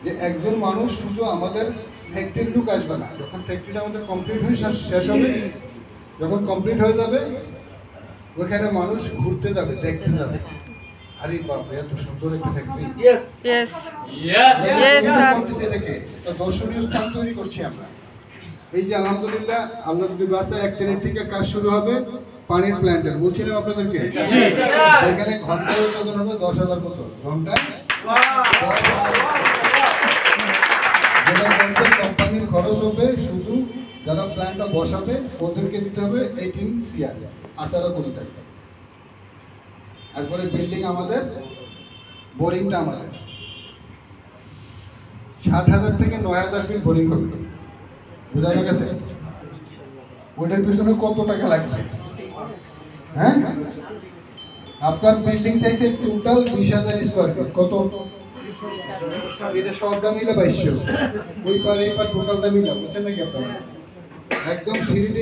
যে একজন মানুষ শুধু আমাদের ফ্যাক্টরির লুক আসবে না, যখন ফ্যাক্টরিটা আমাদের কমপ্লিট হয়ে শেষ হবে, যখন কমপ্লিট হয়ে যাবে ওখানে মানুষ ঘুরতে যাবে, দেখতে যাবে, আরে বাপ এত সুন্দর একটা ফ্যাক্টরি। দর্শনীয় স্থান তৈরি করছি আমরা। এই যে আলহামদুলিল্লাহ আল্লাহ যদি বাসায় 1 তারিখ থেকে কাজ শুরু হবে পানির প্ল্যান্টের, বলছিলাম আপনাদেরকে এখানে ঘন্টায় উৎপাদন হবে 10,000 বোতল ঘন্টায়। কোম্পানির খরচ হবে শুধু যারা প্ল্যান্টটা বসাবে ওদেরকে দিতে হবে 18 CR, 18 কোটি টাকা। তারপরে বিল্ডিং আমাদের, বোরিংটা আমাদের 7,000 থেকে 9,000 ফিট বোরিং হবে, বোঝা গেছে? ওটার পিছনে কত টাকা লাগবে? হ্যাঁ, আপনার বিল্ডিং চাইছে টোটাল 20,000 স্কোয়ার ফিট। কত? এটা সবটা মিলে 2200, ওই পার এই পার টোটালটা মিলে, বুঝছেন নাকি আপনারা? একদম 3D